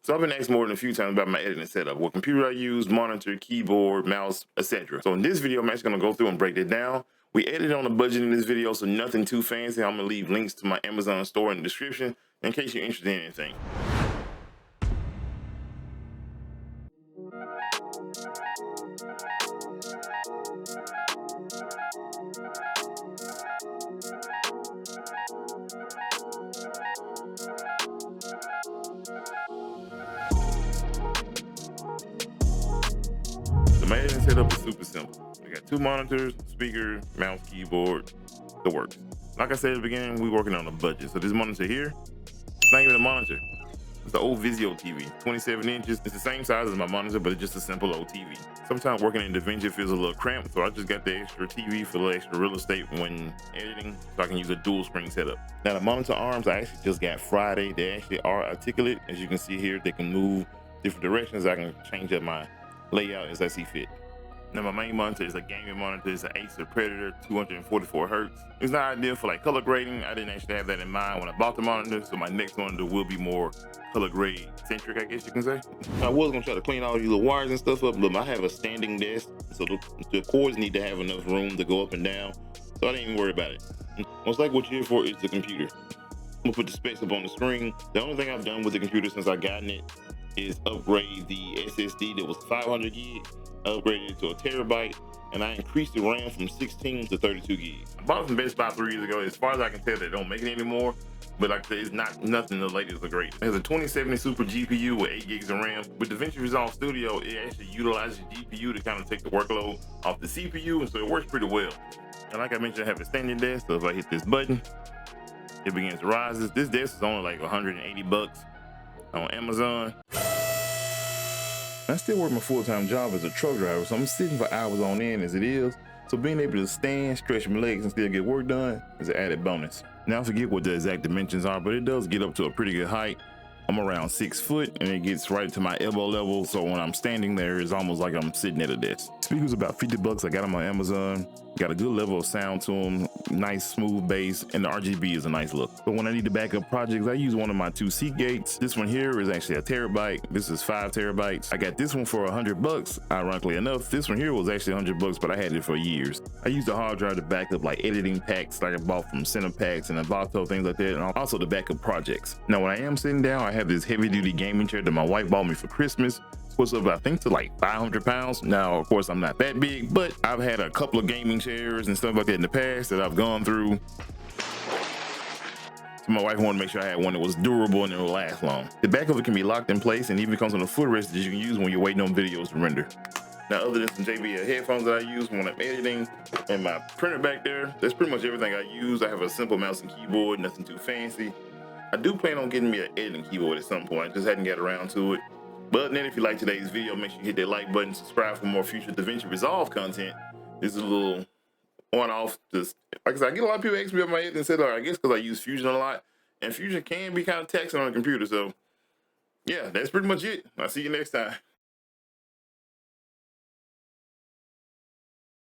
So I've been asked more than a few times about my editing setup, what computer I use, monitor, keyboard, mouse, etc. So in this video, I'm actually gonna go through and break it down. We edited on a budget in this video, so nothing too fancy. I'm gonna leave links to my Amazon store in the description in case you're interested in anything. So my editing setup is super simple. I got 2 monitors, speaker, mouse, keyboard, the works. Like I said at the beginning, we're working on a budget. So this monitor here, it's not even a monitor. It's an old Vizio TV, 27 inches. It's the same size as my monitor, but it's just a simple old TV. Sometimes working in DaVinci feels a little cramped, so I just got the extra TV for the extra real estate when editing, so I can use a dual screen setup. Now the monitor arms I actually just got Friday. They actually are articulate. As you can see here, they can move different directions. I can change up my layout as I see fit. Now my main monitor is a gaming monitor. It's an Acer Predator, 244 hertz. It's not ideal for like color grading. I didn't actually have that in mind when I bought the monitor, so my next monitor will be more color grade centric, I guess you can say. I was gonna try to clean all these little wires and stuff up, but I have a standing desk, so the cords need to have enough room to go up and down, so I didn't even worry about it. Most likely what you're here for is the computer. I'm gonna put the specs up on the screen. The only thing I've done with the computer since I gotten it is upgrade the SSD that was 500 gig. I upgraded it to a terabyte, and I increased the RAM from 16 to 32 gigs. I bought it from Best Buy 3 years ago. As far as I can tell, they don't make it anymore, but like I said, it's not nothing the latest or great. It has a 2070 Super GPU with 8 gigs of RAM. With DaVinci Resolve Studio, it actually utilizes GPU to kind of take the workload off the CPU, and so it works pretty well. And like I mentioned, I have a standing desk, so if I hit this button, it begins to rise. This desk is only like 180 bucks on Amazon. I still work my full-time job as a truck driver, so I'm sitting for hours on end as it is. So being able to stand, stretch my legs, and still get work done is an added bonus. Now I forget what the exact dimensions are, but it does get up to a pretty good height. I'm around 6 foot, and it gets right to my elbow level, so when I'm standing there, it's almost like I'm sitting at a desk. Speakers about 50 bucks. I got them on Amazon. Got a good level of sound to them, nice smooth bass, and the RGB is a nice look. But when I need to back up projects, I use one of my 2 Seagates. This one here is actually a terabyte. This is 5 terabytes. I got this one for 100 bucks. Ironically enough, this one here was actually 100 bucks, but I had it for years. I use the hard drive to back up like editing packs like I bought from Cinepacks and Avato, things like that, and also to back up projects. Now when I am sitting down, I have this heavy duty gaming chair that my wife bought me for Christmas. What's up, I think, to like 500 pounds. Now, of course, I'm not that big, but I've had a couple of gaming chairs and stuff like that in the past that I've gone through. So my wife wanted to make sure I had one that was durable and it will last long. The back of it can be locked in place and even comes on a footrest that you can use when you're waiting on videos to render. Now, other than some JBL headphones that I use when I'm editing and my printer back there, that's pretty much everything I use. I have a simple mouse and keyboard, nothing too fancy. I do plan on getting me an editing keyboard at some point. I just hadn't got around to it. But then if you like today's video, make sure you hit that like button, subscribe for more future DaVinci Resolve content. This is a little on-off. Just like I said, I get a lot of people ask me about my editing setup, I guess because I use Fusion a lot. And Fusion can be kind of taxing on a computer. So yeah, that's pretty much it. I'll see you next time.